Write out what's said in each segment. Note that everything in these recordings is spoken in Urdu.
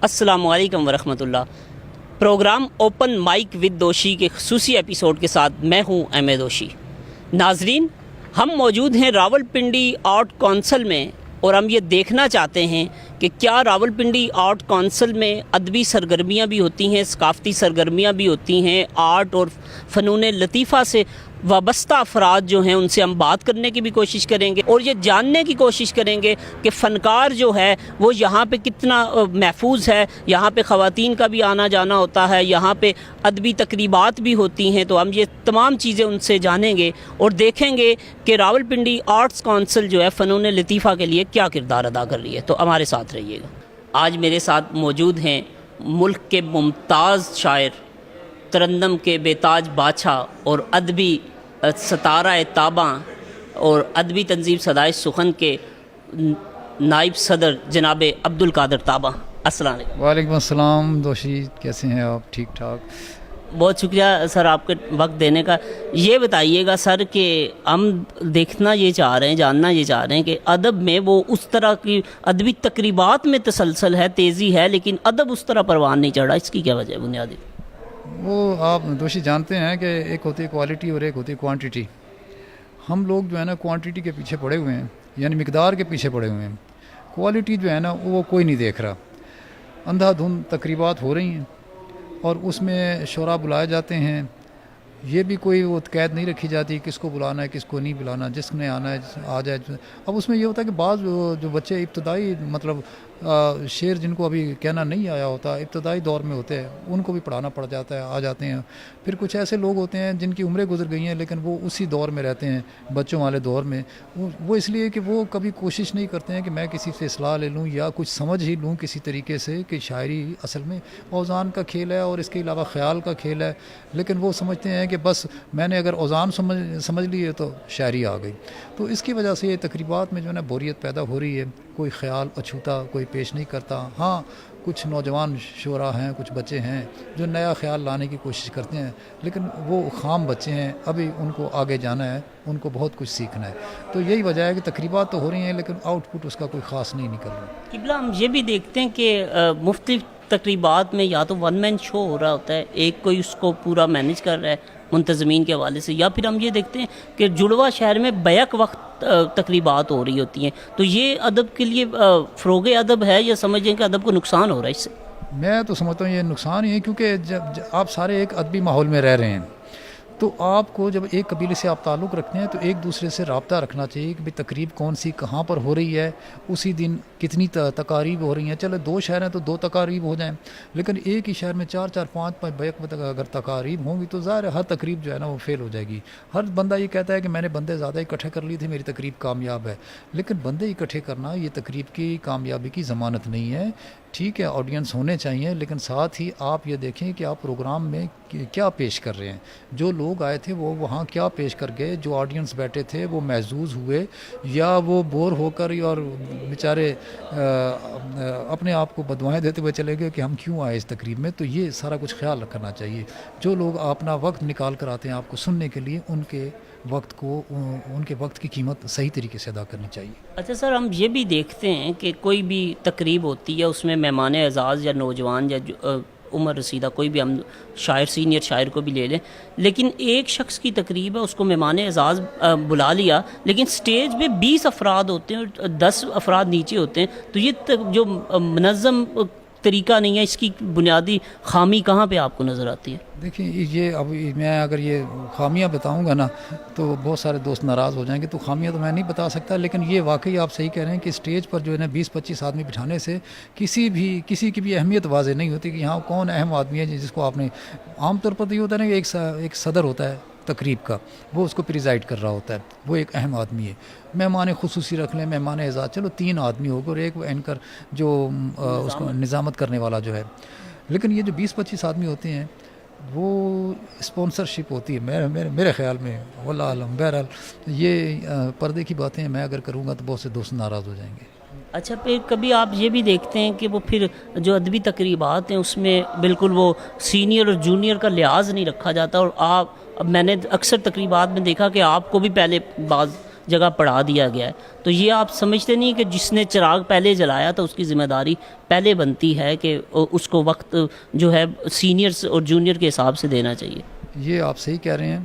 السلام علیکم ورحمۃ اللہ۔ پروگرام اوپن مائک ود دوشی کے خصوصی ایپیسوڈ کے ساتھ میں ہوں احمد دوشی۔ ناظرین، ہم موجود ہیں راولپنڈی آرٹ کونسل میں اور ہم یہ دیکھنا چاہتے ہیں کہ کیا راولپنڈی آرٹ کونسل میں ادبی سرگرمیاں بھی ہوتی ہیں، ثقافتی سرگرمیاں بھی ہوتی ہیں، آرٹ اور فنون لطیفہ سے وابستہ افراد جو ہیں ان سے ہم بات کرنے کی بھی کوشش کریں گے اور یہ جاننے کی کوشش کریں گے کہ فنکار جو ہے وہ یہاں پہ کتنا محفوظ ہے۔ یہاں پہ خواتین کا بھی آنا جانا ہوتا ہے، یہاں پہ ادبی تقریبات بھی ہوتی ہیں، تو ہم یہ تمام چیزیں ان سے جانیں گے اور دیکھیں گے کہ راولپنڈی آرٹس کونسل جو ہے فنون لطیفہ کے لیے کیا کردار ادا کر رہی ہے۔ تو ہمارے ساتھ رہیے گا۔ آج میرے ساتھ موجود ہیں ملک کے ممتاز شاعر، ترنم کے بیتاج بادشاہ اور ادبی ستارہ تاباں اور ادبی تنظیم صدائے سخن کے نائب صدر جناب عبدالقادر تاباں۔ السلام علیکم۔ وعلیکم السلام دوشی، کیسے ہیں آپ؟ ٹھیک ٹھاک۔ بہت شکریہ سر آپ کے وقت دینے کا۔ یہ بتائیے گا سر کہ ہم دیکھنا یہ چاہ رہے ہیں، جاننا یہ چاہ رہے ہیں کہ ادب میں وہ اس طرح کی ادبی تقریبات میں تسلسل ہے، تیزی ہے، لیکن ادب اس طرح پروان نہیں چڑھا، اس کی کیا وجہ ہے بنیادی؟ وہ آپ دوشی جانتے ہیں کہ ایک ہوتی ہے کوالٹی اور ایک ہوتی ہے کوانٹٹی۔ ہم لوگ جو ہے نا کوانٹٹی کے پیچھے پڑے ہوئے ہیں، یعنی مقدار کے پیچھے پڑے ہوئے ہیں۔ کوالٹی جو ہے نا وہ کوئی نہیں دیکھ رہا۔ اندھا دھند تقریبات ہو رہی ہیں اور اس میں شعراء بلائے جاتے ہیں، یہ بھی کوئی وہ قید نہیں رکھی جاتی کس کو بلانا ہے کس کو نہیں بلانا، جس نے آنا ہے آ جائے۔ اب اس میں یہ ہوتا ہے کہ بعض جو بچے ابتدائی مطلب شعر جن کو ابھی کہنا نہیں آیا ہوتا، ابتدائی دور میں ہوتے ہیں، ان کو بھی پڑھانا پڑ جاتا ہے، آ جاتے ہیں۔ پھر کچھ ایسے لوگ ہوتے ہیں جن کی عمریں گزر گئی ہیں لیکن وہ اسی دور میں رہتے ہیں، بچوں والے دور میں۔ وہ اس لیے کہ وہ کبھی کوشش نہیں کرتے ہیں کہ میں کسی سے اصلاح لے لوں یا کچھ سمجھ ہی لوں کسی طریقے سے کہ شاعری اصل میں اوزان کا کھیل ہے اور اس کے علاوہ خیال کا کھیل ہے۔ لیکن وہ سمجھتے ہیں کہ بس میں نے اگر اوزان سمجھ لی ہے تو شاعری آ گئی۔ تو اس کی وجہ سے یہ تقریبات میں جو ہے نا بوریت پیدا ہو رہی ہے، کوئی خیال اچھوتا کوئی پیش نہیں کرتا۔ ہاں کچھ نوجوان شعراء ہیں، کچھ بچے ہیں جو نیا خیال لانے کی کوشش کرتے ہیں، لیکن وہ خام بچے ہیں، ابھی ان کو آگے جانا ہے، ان کو بہت کچھ سیکھنا ہے۔ تو یہی وجہ ہے کہ تقریبات تو ہو رہی ہیں لیکن آؤٹ پٹ اس کا کوئی خاص نہیں نکل رہا۔ قبلہ ہم یہ بھی دیکھتے ہیں کہ مختلف تقریبات میں یا تو ون مین شو ہو رہا ہوتا ہے، ایک کوئی اس کو پورا مینیج کر رہا ہے منتظمین کے حوالے سے، یا پھر ہم یہ دیکھتے ہیں کہ جڑواں شہر میں بیک وقت تقریبات ہو رہی ہوتی ہیں۔ تو یہ ادب کے لیے فروغ ادب ہے یا سمجھیں کہ ادب کو نقصان ہو رہا ہے اس سے؟ میں تو سمجھتا ہوں یہ نقصان ہی ہے، کیونکہ جب آپ سارے ایک ادبی ماحول میں رہ رہے ہیں تو آپ کو جب ایک قبیلے سے آپ تعلق رکھتے ہیں تو ایک دوسرے سے رابطہ رکھنا چاہیے کہ تقریب کون سی کہاں پر ہو رہی ہے، اسی دن کتنی تقاریب ہو رہی ہیں۔ چلے 2 شہر ہیں تو 2 تقاریب ہو جائیں، لیکن ایک ہی شہر میں 4 5 بیک وقت اگر تقاریب ہوں گی تو ظاہر ہے ہر تقریب جو ہے نا وہ فیل ہو جائے گی۔ ہر بندہ یہ کہتا ہے کہ میں نے بندے زیادہ اکٹھے کر لیے تھے، میری تقریب کامیاب ہے، لیکن بندے اکٹھے کرنا یہ تقریب کی کامیابی کی ضمانت نہیں ہے۔ ٹھیک ہے آڈینس ہونے چاہیے، لیکن ساتھ ہی آپ یہ دیکھیں کہ آپ پروگرام میں کیا پیش کر رہے ہیں۔ جو لوگ آئے تھے وہ وہاں کیا پیش کر گئے، جو آڈینس بیٹھے تھے وہ محظوظ ہوئے یا وہ بور ہو کر اور بیچارے اپنے آپ کو بدوائیں دیتے ہوئے چلے گئے کہ ہم کیوں آئے اس تقریب میں۔ تو یہ سارا کچھ خیال رکھنا چاہیے۔ جو لوگ اپنا وقت نکال کر آتے ہیں آپ کو سننے کے لیے، ان کے وقت کی قیمت صحیح طریقے سے ادا کرنی چاہیے۔ اچھا سر، ہم یہ بھی دیکھتے ہیں کہ کوئی بھی تقریب ہوتی ہے اس میں مہمان اعزاز یا نوجوان یا عمر رسیدہ کوئی بھی ہم شاعر سینئر شاعر کو بھی لے لیں، لیکن ایک شخص کی تقریب ہے اس کو مہمان اعزاز بلا لیا، لیکن سٹیج پہ 20 افراد ہوتے ہیں اور 10 افراد نیچے ہوتے ہیں۔ تو یہ جو منظم طریقہ نہیں ہے، اس کی بنیادی خامی کہاں پہ آپ کو نظر آتی ہے؟ دیکھیں یہ اب میں اگر یہ خامیاں بتاؤں گا نا تو بہت سارے دوست ناراض ہو جائیں گے، تو خامیاں تو میں نہیں بتا سکتا، لیکن یہ واقعی آپ صحیح کہہ رہے ہیں کہ اسٹیج پر جو ہے نا 20-25 آدمی بٹھانے سے کسی کی بھی اہمیت واضح نہیں ہوتی کہ یہاں کون اہم آدمی ہے جس کو آپ نے۔ عام طور پر تو یہ ہوتا ہے نا کہ ایک صدر ہوتا ہے تقریب کا، وہ اس کو پریزائڈ کر رہا ہوتا ہے، وہ ایک اہم آدمی ہے۔ مہمان خصوصی رکھ لیں، مہمان اعزاز، چلو 3 آدمی ہو گئے اور ایک اینکر جو اس کو نظامت کرنے والا جو ہے۔ لیکن یہ جو 20-25 آدمی ہوتے ہیں وہ اسپانسرشپ ہوتی ہے میرے خیال میں، واللہ عالم۔ بہرحال یہ پردے کی باتیں میں اگر کروں گا تو بہت سے دوست ناراض ہو جائیں گے۔ اچھا، پھر کبھی آپ یہ بھی دیکھتے ہیں کہ وہ پھر جو ادبی تقریبات ہیں اس میں بالکل وہ سینئر اور جونیئر کا لحاظ نہیں رکھا جاتا، اور اب میں نے اکثر تقریبات میں دیکھا کہ آپ کو بھی پہلے بعض جگہ پڑھا دیا گیا ہے. تو یہ آپ سمجھتے نہیں کہ جس نے چراغ پہلے جلایا تھا اس کی ذمہ داری پہلے بنتی ہے کہ اس کو وقت جو ہے سینئرز اور جونیئر کے حساب سے دینا چاہیے؟ یہ آپ صحیح کہہ رہے ہیں،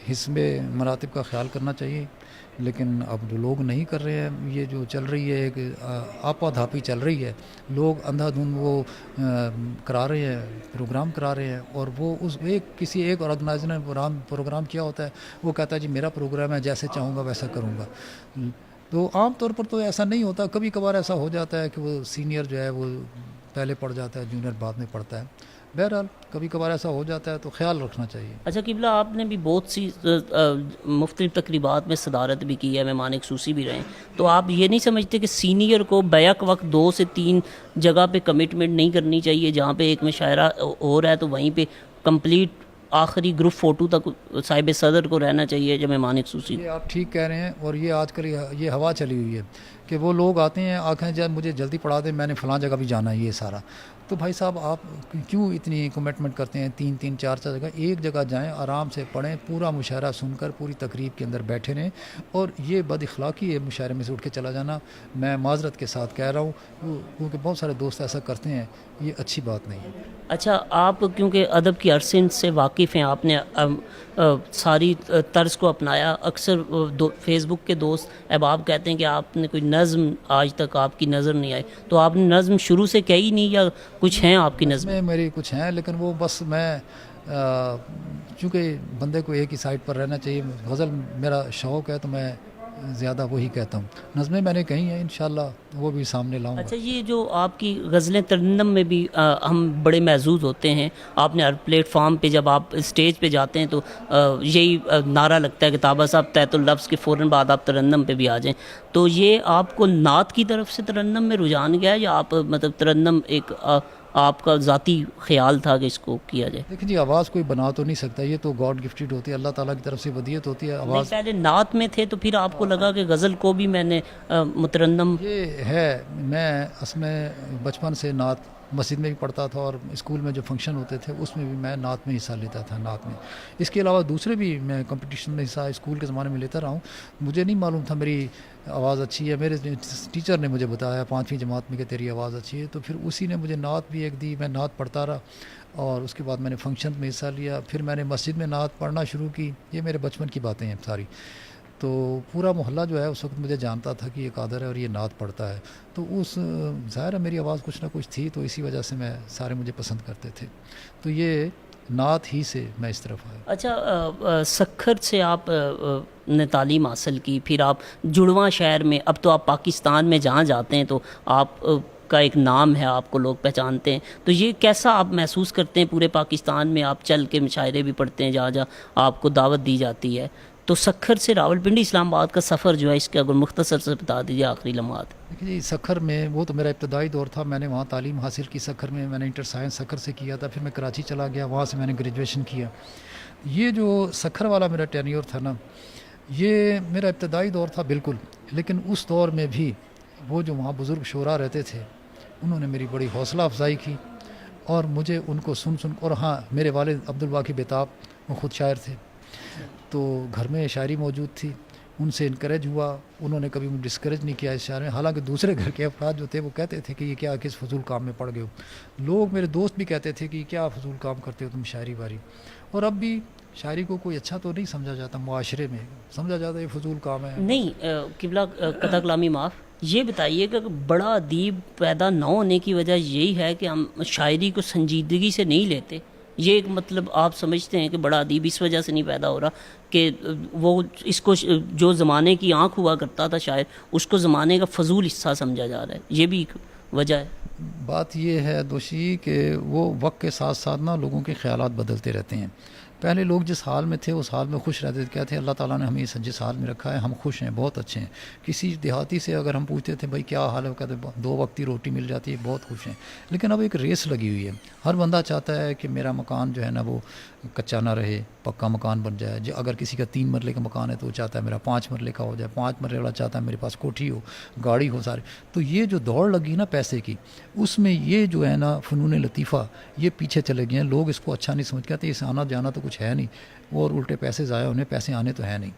حسب مراتب کا خیال کرنا چاہیے، لیکن اب جو لوگ نہیں کر رہے ہیں. یہ جو چل رہی ہے ایک آپا دھاپی چل رہی ہے، لوگ اندھا دھند وہ کرا رہے ہیں، پروگرام کرا رہے ہیں، اور وہ اس کسی ایک آرگنائزر نے پروگرام کیا ہوتا ہے، وہ کہتا ہے جی میرا پروگرام ہے، جیسے چاہوں گا ویسا کروں گا. تو عام طور پر تو ایسا نہیں ہوتا، کبھی کبھار ایسا ہو جاتا ہے کہ وہ سینئر جو ہے وہ پہلے پڑھ جاتا ہے، جونیئر بعد میں پڑھتا ہے. بہرحال کبھی کبھار ایسا ہو جاتا ہے تو خیال رکھنا چاہیے. اچھا قبلہ، آپ نے بھی بہت سی مختلف تقریبات میں صدارت بھی کی ہے، مہمان خصوصی بھی رہے ہیں، تو آپ یہ نہیں سمجھتے کہ سینئر کو بیک وقت 2 سے 3 جگہ پہ کمٹمنٹ نہیں کرنی چاہیے؟ جہاں پہ ایک مشاعرہ ہو رہا ہے تو وہیں پہ کمپلیٹ آخری گروپ فوٹو تک صاحب صدر کو رہنا چاہیے جب مہمان خصوصی؟ یہ آپ ٹھیک کہہ رہے ہیں، اور یہ آج کل یہ ہوا چلی ہوئی ہے کہ وہ لوگ آتے ہیں، آنکھیں جب مجھے جلدی پڑھا دیں، میں نے فلاں جگہ بھی جانا ہے یہ سارا. تو بھائی صاحب آپ کیوں اتنی کمٹمنٹ کرتے ہیں؟ 3 4 جگہ، ایک جگہ جائیں، آرام سے پڑھیں، پورا مشاعرہ سن کر پوری تقریب کے اندر بیٹھے رہیں. اور یہ بد اخلاقی ہے مشاعرے میں سے اٹھ کے چلا جانا، میں معذرت کے ساتھ کہہ رہا ہوں، کیونکہ بہت سارے دوست ایسا کرتے ہیں، یہ اچھی بات نہیں ہے. اچھا، آپ کیونکہ ادب کی عرصے سے واقف ہیں، آپ نے ساری طرز کو اپنایا. اکثر فیس بک کے دوست احباب کہتے ہیں کہ آپ نے کوئی نظم آج تک آپ کی نظر نہیں آئی، تو آپ نے نظم شروع سے کہی نہیں یا کچھ ہیں آپ کی نظمیں؟ میری کچھ ہیں، لیکن وہ بس میں چونکہ بندے کو ایک ہی سائڈ پر رہنا چاہیے. غزل میرا شوق ہے تو میں زیادہ وہی کہتا ہوں. نظمیں میں نے کہی ہیں، انشاءاللہ وہ بھی سامنے لاؤں گا. اچھا، یہ جو آپ کی غزلیں ترنم میں بھی ہم بڑے محظوظ ہوتے ہیں. آپ نے ہر پلیٹ فارم پہ جب آپ اسٹیج پہ جاتے ہیں تو یہی نعرہ لگتا ہے کہ طابہ صاحب تحت اللفظ کے فوراً بعد آپ ترنم پہ بھی آ جائیں. تو یہ آپ کو نعت کی طرف سے ترنم میں رجحان گیا ہے یا آپ مطلب ترنم ایک آپ کا ذاتی خیال تھا کہ اس کو کیا جائے؟ دیکھیں جی، آواز کوئی بنا تو نہیں سکتا، یہ تو گاڈ گفٹڈ ہوتی ہے، اللہ تعالیٰ کی طرف سے ودیت ہوتی ہے. آواز پہلے نعت میں تھے تو پھر آپ کو لگا کہ غزل کو بھی میں نے مترنم؟ یہ ہے، میں اس میں بچپن سے نعت مسجد میں بھی پڑھتا تھا، اور اسکول میں جو فنکشن ہوتے تھے اس میں بھی میں نعت میں حصہ لیتا تھا. نعت میں اس کے علاوہ دوسرے بھی میں کمپٹیشن میں حصہ اسکول کے زمانے میں لیتا رہا ہوں. مجھے نہیں معلوم تھا میری آواز اچھی ہے، میرے ٹیچر نے مجھے بتایا 5ویں جماعت میں کہ تیری آواز اچھی ہے، تو پھر اسی نے مجھے نعت بھی ایک دی، میں نعت پڑھتا رہا، اور اس کے بعد میں نے فنکشن میں حصہ لیا. پھر میں نے مسجد میں نعت پڑھنا شروع کی. یہ میرے بچپن کی باتیں ہیں ساری. تو پورا محلہ جو ہے اس وقت مجھے جانتا تھا کہ یہ قادر ہے اور یہ نعت پڑھتا ہے. تو اس ظاہر ہے میری آواز کچھ نہ کچھ تھی، تو اسی وجہ سے میں سارے مجھے پسند کرتے تھے. تو یہ نعت ہی سے میں اس طرف آیا. اچھا، سکھر سے آپ نے تعلیم حاصل کی، پھر آپ جڑواں شہر میں، اب تو آپ پاکستان میں جہاں جاتے ہیں تو آپ کا ایک نام ہے، آپ کو لوگ پہچانتے ہیں. تو یہ کیسا آپ محسوس کرتے ہیں؟ پورے پاکستان میں آپ چل کے مشاعرے بھی پڑھتے ہیں جہاں جہاں آپ کو دعوت دی جاتی ہے. تو سکھر سے راولپنڈی اسلام آباد کا سفر جو ہے، اس کے اگر مختصر سے بتا دیجیے آخری لمحات. دیکھیے جی، سکھر میں وہ تو میرا ابتدائی دور تھا، میں نے وہاں تعلیم حاصل کی. سکھر میں نے انٹر سائنس سکھر سے کیا تھا، پھر میں کراچی چلا گیا، وہاں سے میں نے گریجویشن کیا. یہ جو سکھر والا میرا ٹینیور تھا نا، یہ میرا ابتدائی دور تھا بالکل. لیکن اس دور میں بھی وہ جو وہاں بزرگ شعراء رہتے تھے، انہوں نے میری بڑی حوصلہ افزائی کی، اور مجھے ان کو سن اور ہاں، میرے والد عبدالباقی بیتاب وہ خود شاعر تھے، تو گھر میں شاعری موجود تھی. ان سے انکریج ہوا، انہوں نے کبھی مجھے ڈسکریج نہیں کیا اس شاعری میں. حالانکہ دوسرے گھر کے افراد جو تھے وہ کہتے تھے کہ یہ کیا کس فضول کام میں پڑ گئے ہو. لوگ میرے دوست بھی کہتے تھے کہ یہ کیا فضول کام کرتے ہو تم شاعری باری. اور اب بھی شاعری کو کوئی اچھا تو نہیں سمجھا جاتا، معاشرے میں سمجھا جاتا ہے یہ فضول کام ہے. نہیں قبلہ قطع کلامی معاف، یہ بتائیے کہ بڑا ادیب پیدا نہ ہونے کی وجہ یہی ہے کہ ہم شاعری کو سنجیدگی سے نہیں لیتے. یہ ایک مطلب آپ سمجھتے ہیں کہ بڑا ادیب اس وجہ سے نہیں پیدا ہو رہا کہ وہ اس کو جو زمانے کی آنکھ ہوا کرتا تھا شاعر، اس کو زمانے کا فضول حصہ سمجھا جا رہا ہے؟ یہ بھی ایک وجہ ہے. بات یہ ہے دوشی کہ وہ وقت کے ساتھ ساتھ نا لوگوں کے خیالات بدلتے رہتے ہیں. پہلے لوگ جس حال میں تھے اس حال میں خوش رہتے تھے، کہتے ہیں اللہ تعالیٰ نے ہمیں جس حال میں رکھا ہے ہم خوش ہیں، بہت اچھے ہیں. کسی دیہاتی سے اگر ہم پوچھتے تھے بھائی کیا حال ہے، وہ کہتے ہیں 2 وقت کی روٹی مل جاتی ہے، بہت خوش ہیں. لیکن اب ایک ریس لگی ہوئی ہے، ہر بندہ چاہتا ہے کہ میرا مکان جو ہے نا وہ کچا نہ رہے، پکا مکان بن جائے. اگر کسی کا 3 مرلے کا مکان ہے تو وہ چاہتا ہے میرا 5 مرلے کا ہو جائے، 5 مرلے والا چاہتا ہے میرے پاس کوٹھی ہو، گاڑی ہو سارے. تو یہ جو دوڑ لگی نا پیسے کی، اس میں یہ جو ہے نا فنون لطیفہ یہ پیچھے چلے گئے ہیں. لوگ اس کو اچھا نہیں سمجھ، کہتے اس آنا جانا تو کچھ ہے نہیں، اور الٹے پیسے ضائع ہونے، پیسے آنے تو ہے نہیں.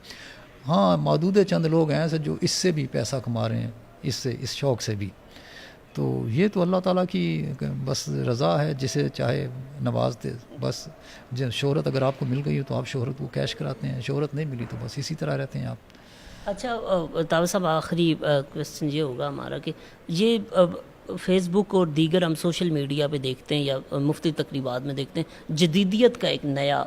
ہاں محدود چند لوگ ہیں ایسے جو اس سے بھی پیسہ کما رہے ہیں، اس شوق سے بھی. تو یہ تو اللہ تعالیٰ کی بس رضا ہے، جسے چاہے نواز دے. بس شہرت اگر آپ کو مل گئی ہو تو آپ شہرت کو کیش کراتے ہیں، شہرت نہیں ملی تو بس اسی طرح رہتے ہیں آپ. اچھا طاہر صاحب، آخری کوشچن یہ ہوگا ہمارا کہ یہ فیس بک اور دیگر ہم سوشل میڈیا پہ دیکھتے ہیں یا مختلف تقریبات میں دیکھتے ہیں، جدیدیت کا ایک نیا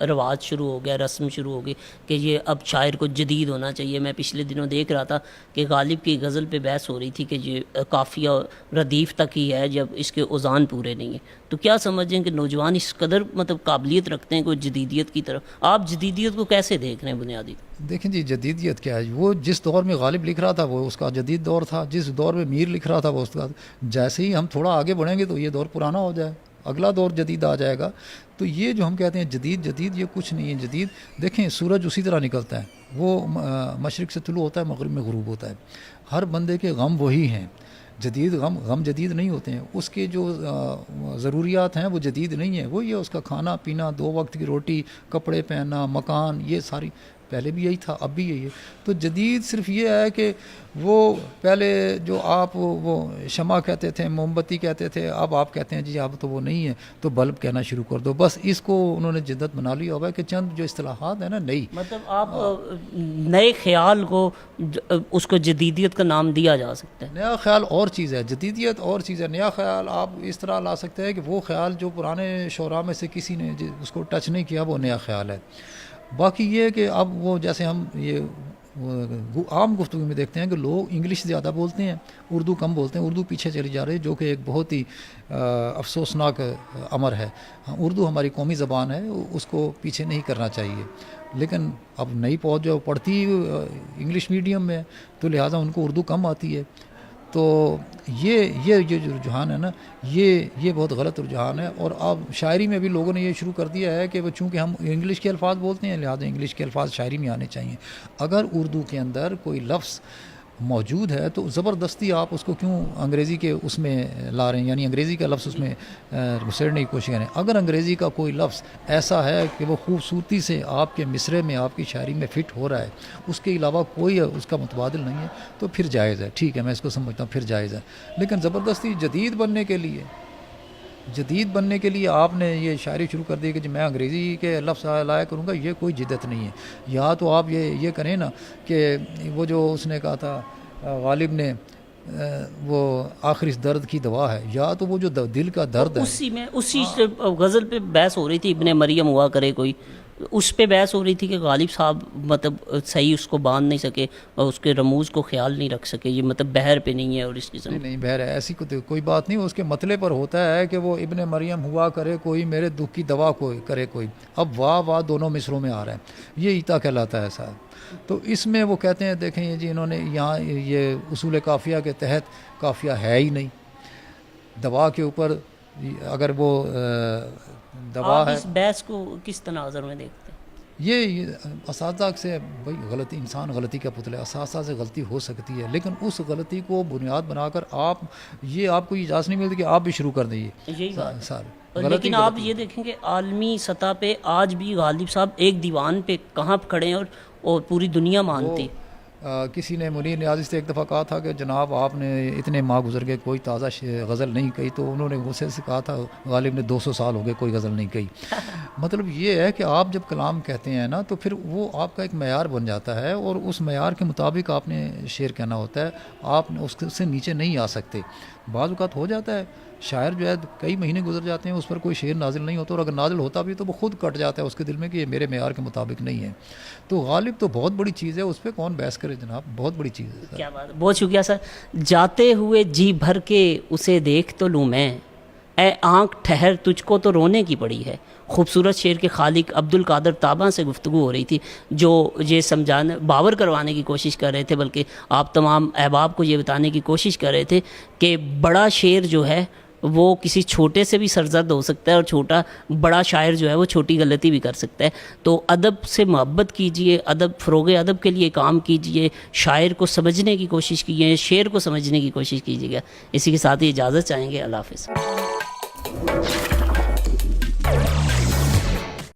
رواج شروع ہو گیا، رسم شروع ہو گئی کہ یہ اب شاعر کو جدید ہونا چاہیے. میں پچھلے دنوں دیکھ رہا تھا کہ غالب کی غزل پہ بحث ہو رہی تھی کہ یہ قافیہ ردیف تک ہی ہے جب اس کے اوزان پورے نہیں ہیں. تو کیا سمجھیں کہ نوجوان اس قدر قابلیت رکھتے ہیں کوئی جدیدیت کی طرف؟ آپ جدیدیت کو کیسے دیکھ رہے ہیں بنیادی؟ دیکھیں جی، جدیدیت کیا ہے؟ وہ جس دور میں غالب لکھ رہا تھا وہ اس کا جدید دور تھا، جس دور میں میر لکھ رہا تھا وہ اس کا. جیسے ہی ہم تھوڑا آگے بڑھیں گے تو یہ دور پرانا ہو جائے، اگلا دور جدید آ جائے گا. تو یہ جو ہم کہتے ہیں جدید، یہ کچھ نہیں ہے جدید. دیکھیں سورج اسی طرح نکلتا ہے، وہ مشرق سے طلوع ہوتا ہے، مغرب میں غروب ہوتا ہے. ہر بندے کے غم وہی ہیں. جدید غم جدید نہیں ہوتے ہیں. اس کے جو ضروریات ہیں وہ جدید نہیں ہیں. وہ یہ اس کا کھانا پینا، 2 وقت کی روٹی، کپڑے پہننا، مکان، یہ ساری پہلے بھی یہی تھا، اب بھی یہی ہے. تو جدید صرف یہ ہے کہ وہ پہلے جو آپ وہ شمع کہتے تھے، موم بتی کہتے تھے، اب آپ کہتے ہیں جی اب تو وہ نہیں ہے تو بلب کہنا شروع کر دو. بس اس کو انہوں نے جدت بنا لیا ہوا ہے کہ چند جو اصطلاحات ہیں نا نئی، مطلب آپ نئے خیال کو اس کو جدیدیت کا نام دیا جا سکتا ہے. نیا خیال اور چیز ہے، جدیدیت اور چیز ہے. نیا خیال آپ اس طرح لا سکتے ہیں کہ وہ خیال جو پرانے شعراء میں سے کسی نے اس کو ٹچ نہیں کیا وہ نیا خیال ہے. باقی یہ کہ اب وہ جیسے ہم یہ عام گفتگو میں دیکھتے ہیں کہ لوگ انگلش زیادہ بولتے ہیں، اردو کم بولتے ہیں. اردو پیچھے چلی جا رہی ہے جو کہ ایک بہت ہی افسوسناک امر ہے. اردو ہماری قومی زبان ہے، اس کو پیچھے نہیں کرنا چاہیے. لیکن اب نئی فوج جو پڑھتی انگلش میڈیم میں تو لہٰذا ان کو اردو کم آتی ہے. تو یہ جو رجحان ہے نا یہ بہت غلط رجحان ہے. اور اب شاعری میں بھی لوگوں نے یہ شروع کر دیا ہے کہ وہ چونکہ ہم انگلش کے الفاظ بولتے ہیں لہٰذا انگلش کے الفاظ شاعری میں آنے چاہیے. اگر اردو کے اندر کوئی لفظ موجود ہے تو زبردستی آپ اس کو کیوں انگریزی کے اس میں لا رہے ہیں، یعنی انگریزی کا لفظ اس میں گھسیڑنے کی کوشش کریں. اگر انگریزی کا کوئی لفظ ایسا ہے کہ وہ خوبصورتی سے آپ کے مصرعے میں آپ کی شاعری میں فٹ ہو رہا ہے، اس کے علاوہ کوئی اس کا متبادل نہیں ہے تو پھر جائز ہے، ٹھیک ہے، میں اس کو سمجھتا ہوں، پھر جائز ہے. لیکن زبردستی جدید بننے کے لیے آپ نے یہ شاعری شروع کر دی کہ میں انگریزی کے لفظ لایا کروں گا، یہ کوئی جدت نہیں ہے. یا تو آپ یہ کریں نا کہ وہ جو اس نے کہا تھا غالب نے وہ آخر اس درد کی دوا ہے، یا تو وہ جو دل کا درد ہے اسی غزل پہ بحث ہو رہی تھی. ابن مریم ہوا کرے کوئی، اس پہ بحث ہو رہی تھی کہ غالب صاحب صحیح اس کو باندھ نہیں سکے اور اس کے رموز کو خیال نہیں رکھ سکے. یہ بحر پہ نہیں ہے اور اس قسم نہیں بہر ہے، ایسی کوئی بات نہیں. اس کے مطلع پر ہوتا ہے کہ وہ ابن مریم ہوا کرے کوئی، میرے دکھ کی دوا کرے کوئی. اب واہ دونوں مصروں میں آ رہا ہے، یہ ایتا کہلاتا ہے صاحب. تو اس میں وہ کہتے ہیں دیکھیں جی انہوں نے یہاں یہ اصول قافیہ کے تحت قافیہ ہے ہی نہیں. دوا کے اوپر اگر وہ دوا ہے، اس بحث کو کس تناظر میں دیکھتے ہیں؟ یہ اساتذہ سے بھائی غلطی، انسان غلطی کا پتلا ہے، اساتذہ سے غلطی ہو سکتی ہے، لیکن اس غلطی کو بنیاد بنا کر آپ کو اجازت نہیں ملتی کہ آپ بھی شروع کر دیں. یہی بات. لیکن آپ یہ دیکھیں کہ عالمی سطح پہ آج بھی غالب صاحب ایک دیوان پہ کہاں کھڑے ہیں اور پوری دنیا مانتی. کسی نے منیر نیازی سے ایک دفعہ کہا تھا کہ جناب آپ نے اتنے ماہ گزر گئے کوئی تازہ غزل نہیں کہی، تو انہوں نے غصے سے کہا تھا غالب نے 200 سال ہو گئے کوئی غزل نہیں کہی. مطلب یہ ہے کہ آپ جب کلام کہتے ہیں نا تو پھر وہ آپ کا ایک معیار بن جاتا ہے اور اس معیار کے مطابق آپ نے شعر کہنا ہوتا ہے. آپ اس سے نیچے نہیں آ سکتے. بعض اوقات ہو جاتا ہے شاعر جو ہے کئی مہینے گزر جاتے ہیں اس پر کوئی شعر نازل نہیں ہوتا، اور اگر نازل ہوتا بھی تو وہ خود کٹ جاتا ہے اس کے دل میں کہ یہ میرے معیار کے مطابق نہیں ہے. تو غالب تو بہت بڑی چیز ہے، اس پہ کون بحث کرے جناب، بہت بڑی چیز ہے. کیا بات ہے، بہت شکریہ سر. جاتے ہوئے جی بھر کے اسے دیکھ تو لوں میں، اے آنکھ ٹھہر تجھ کو تو رونے کی پڑی ہے. خوبصورت شعر کے خالق عبد القادر تابہ سے گفتگو ہو رہی تھی، جو یہ سمجھانے باور کروانے کی کوشش کر رہے تھے، بلکہ آپ تمام احباب کو یہ بتانے کی کوشش کر رہے تھے کہ بڑا شعر جو ہے وہ کسی چھوٹے سے بھی سرزد ہو سکتا ہے، اور بڑا شاعر جو ہے وہ چھوٹی غلطی بھی کر سکتا ہے. تو ادب سے محبت کیجئے، فروغ ادب کے لیے کام کیجئے، شاعر کو سمجھنے کی کوشش کیجئے، شعر کو سمجھنے کی کوشش کیجئے گا. اسی کے ساتھ ہی اجازت چاہیں گے. اللہ حافظ.